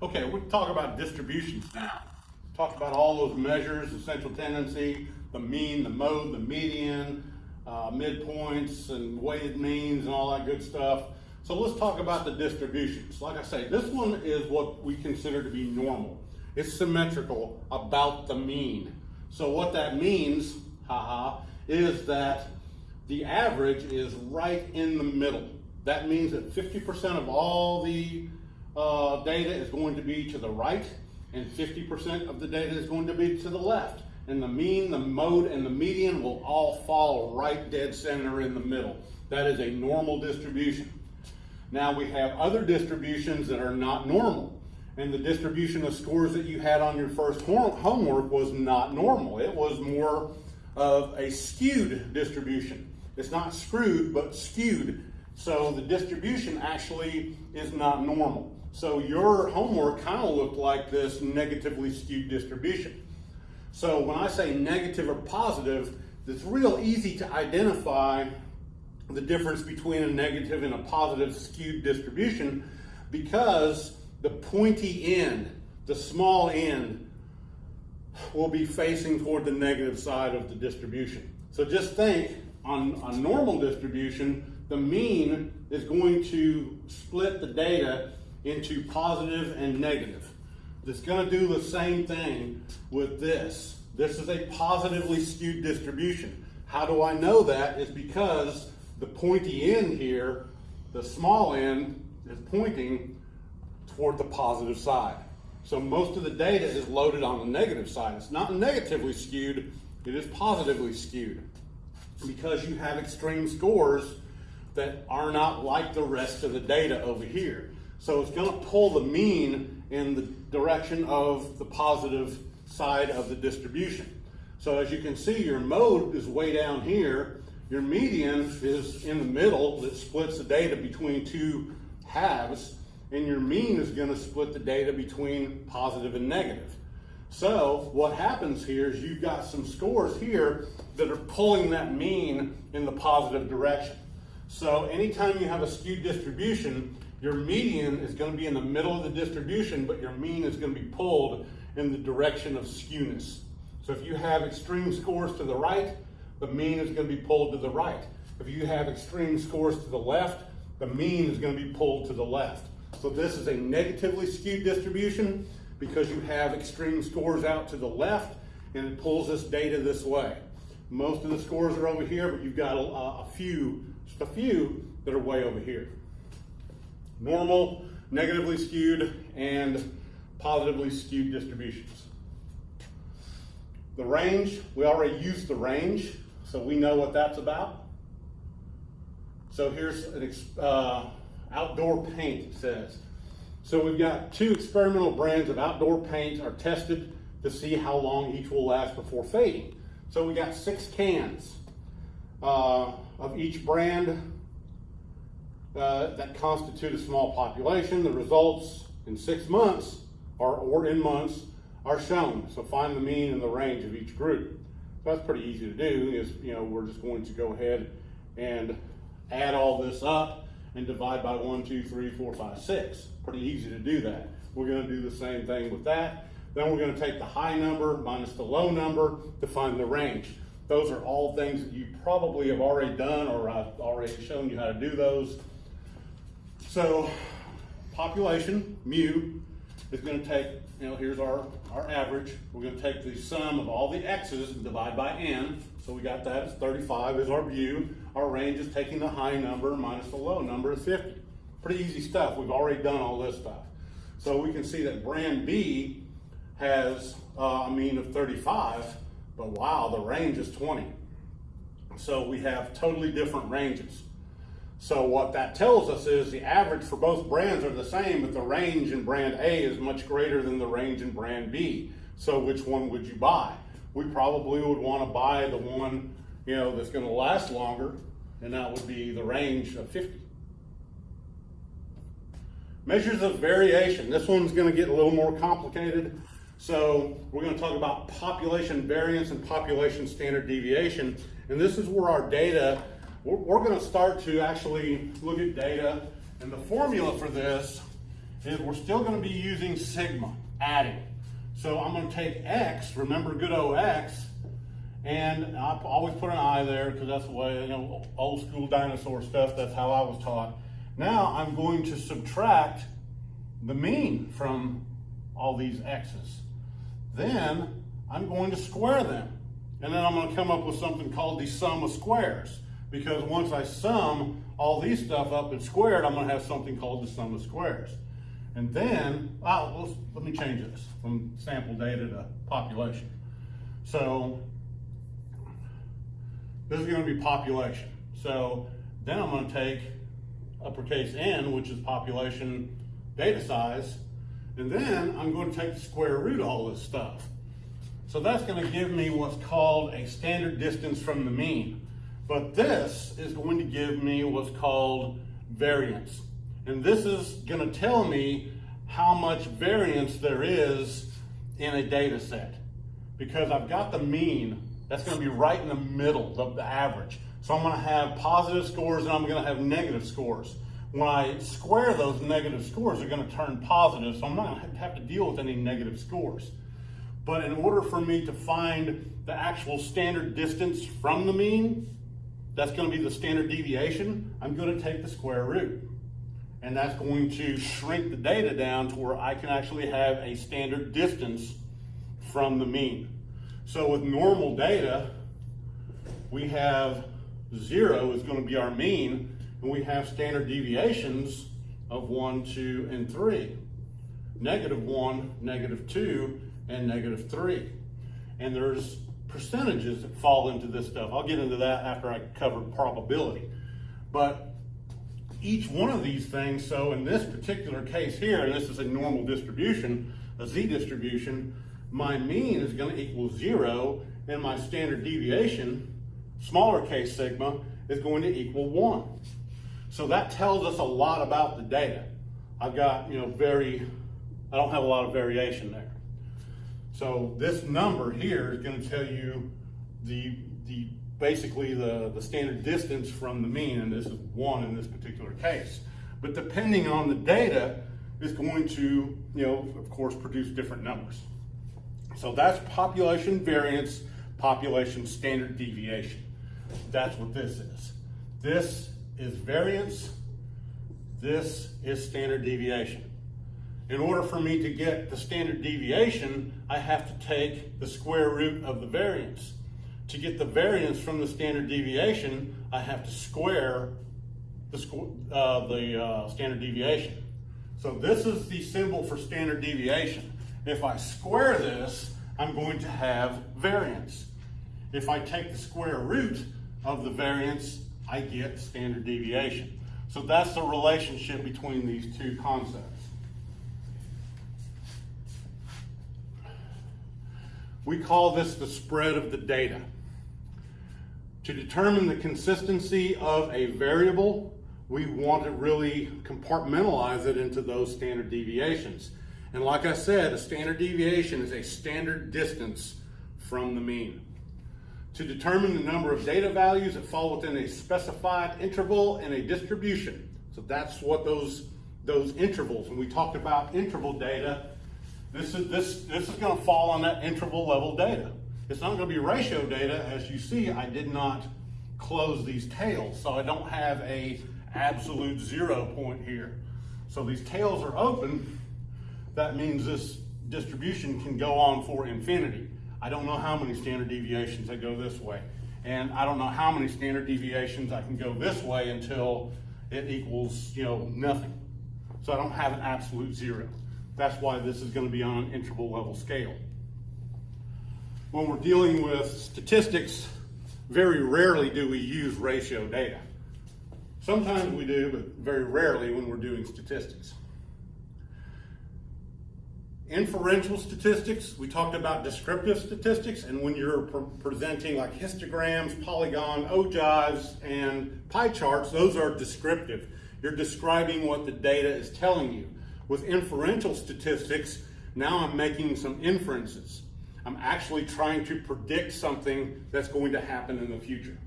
Okay, we'll talk about distributions now. Talked about all those measures, the central tendency, the mean, the mode, the median, midpoints and weighted means and all that good stuff. So let's talk about the distributions. Like I say, this one is what we consider to be normal. It's symmetrical about the mean. So what that means, is that the average is right in the middle. That means that 50% of all the data is going to be to the right, and 50% of the data is going to be to the left. And the mean, the mode, and the median will all fall right dead center in the middle. That is a normal distribution. Now we have other distributions that are not normal. And the distribution of scores that you had on your first homework was not normal. It was more of a skewed distribution. It's not screwed, but skewed. So the distribution actually is not normal. So your homework kind of looked like this negatively skewed distribution. So when I say negative or positive, it's real easy to identify the difference between a negative and a positive skewed distribution because the pointy end, the small end, will be facing toward the negative side of the distribution. So just think, on a normal distribution, the mean is going to split the data into positive and negative. It's going to do the same thing with this. This is a positively skewed distribution. How do I know that? Is because the pointy end here, the small end, is pointing toward the positive side. So most of the data is loaded on the negative side. It's not negatively skewed, it is positively skewed because you have extreme scores that are not like the rest of the data over here. So it's going to pull the mean in the direction of the positive side of the distribution. So as you can see, your mode is way down here. Your median is in the middle that splits the data between two halves, and your mean is going to split the data between positive and negative. So what happens here is you've got some scores here that are pulling that mean in the positive direction. So anytime you have a skewed distribution, your median is going to be in the middle of the distribution, but your mean is going to be pulled in the direction of skewness. So if you have extreme scores to the right, the mean is going to be pulled to the right. If you have extreme scores to the left, the mean is going to be pulled to the left. So this is a negatively skewed distribution because you have extreme scores out to the left and it pulls this data this way. Most of the scores are over here, but you've got a few that are way over here. Normal, negatively skewed, and positively skewed distributions. The range, we already used the range, so we know what that's about. So here's an outdoor paint, it says. So we've got 2 experimental brands of outdoor paint are tested to see how long each will last before fading. So we got 6 cans of each brand that constitute a small population. The results in 6 months or in months are shown. So find the mean and the range of each group. So that's pretty easy to do. We're just going to go ahead and add all this up and divide by 1, 2, 3, 4, 5, 6. Pretty easy to do that. We're going to do the same thing with that. Then we're going to take the high number minus the low number to find the range. Those are all things that you probably have already done, or I've already shown you how to do those. So population, mu, is going to take, here's our average. We're going to take the sum of all the x's and divide by n. So we got that as 35 is our mu. Our range is taking the high number minus the low number is 50. Pretty easy stuff. We've already done all this stuff. So we can see that brand B has a mean of 35, but wow, the range is 20. So we have totally different ranges. So what that tells us is the average for both brands are the same, but the range in brand A is much greater than the range in brand B. So which one would you buy? We probably would want to buy the one, that's going to last longer, and that would be the range of 50. Measures of variation. This one's going to get a little more complicated. So we're going to talk about population variance and population standard deviation. And this is where our data, we're going to start to actually look at data. And the formula for this is we're still going to be using sigma, adding. So I'm going to take x, remember good old x, and I always put an I there because that's the way, old school dinosaur stuff, that's how I was taught. Now I'm going to subtract the mean from all these x's. Then I'm going to square them. And then I'm going to come up with something called the sum of squares. Because once I sum all these stuff up and squared, I'm going to have something called the sum of squares. And then, let me change this from sample data to population. So this is going to be population. So then I'm going to take uppercase N, which is population data size, and then I'm going to take the square root of all this stuff. So that's going to give me what's called a standard distance from the mean. But this is going to give me what's called variance. And this is going to tell me how much variance there is in a data set. Because I've got the mean, that's going to be right in the middle, the average. So I'm going to have positive scores and I'm going to have negative scores. When I square those negative scores, they're going to turn positive, so I'm not going to have to deal with any negative scores. But in order for me to find the actual standard distance from the mean, that's going to be the standard deviation, I'm going to take the square root. And that's going to shrink the data down to where I can actually have a standard distance from the mean. So with normal data, we have 0 is going to be our mean, and we have standard deviations of 1, 2, and 3. -1, -2, and -3. And there's percentages that fall into this stuff. I'll get into that after I cover probability. But each one of these things, so in this particular case here, and this is a normal distribution, a z distribution, my mean is going to equal 0, and my standard deviation, smaller case sigma, is going to equal 1. So that tells us a lot about the data. I've got, I don't have a lot of variation there. So this number here is going to tell you basically the standard distance from the mean, and this is 1 in this particular case. But depending on the data, it's going to, of course, produce different numbers. So that's population variance, population standard deviation. That's what this is. This is variance, this is standard deviation. In order for me to get the standard deviation, I have to take the square root of the variance. To get the variance from the standard deviation, I have to square the standard deviation. So this is the symbol for standard deviation. If I square this, I'm going to have variance. If I take the square root of the variance, I get standard deviation. So that's the relationship between these two concepts. We call this the spread of the data. To determine the consistency of a variable, we want to really compartmentalize it into those standard deviations. And like I said, a standard deviation is a standard distance from the mean. To determine the number of data values that fall within a specified interval in a distribution. So that's what those intervals, when we talked about interval data, this is going to fall on that interval level data. It's not going to be ratio data. As you see, I did not close these tails, so I don't have a absolute 0 point here. So these tails are open. That means this distribution can go on for infinity. I don't know how many standard deviations that go this way. And I don't know how many standard deviations I can go this way until it equals, nothing. So I don't have an absolute 0. That's why this is going to be on an interval level scale. When we're dealing with statistics, very rarely do we use ratio data. Sometimes we do, but very rarely when we're doing statistics. Inferential statistics, we talked about descriptive statistics, and when you're presenting like histograms, polygon, ogives, and pie charts, those are descriptive. You're describing what the data is telling you. With inferential statistics, now I'm making some inferences. I'm actually trying to predict something that's going to happen in the future.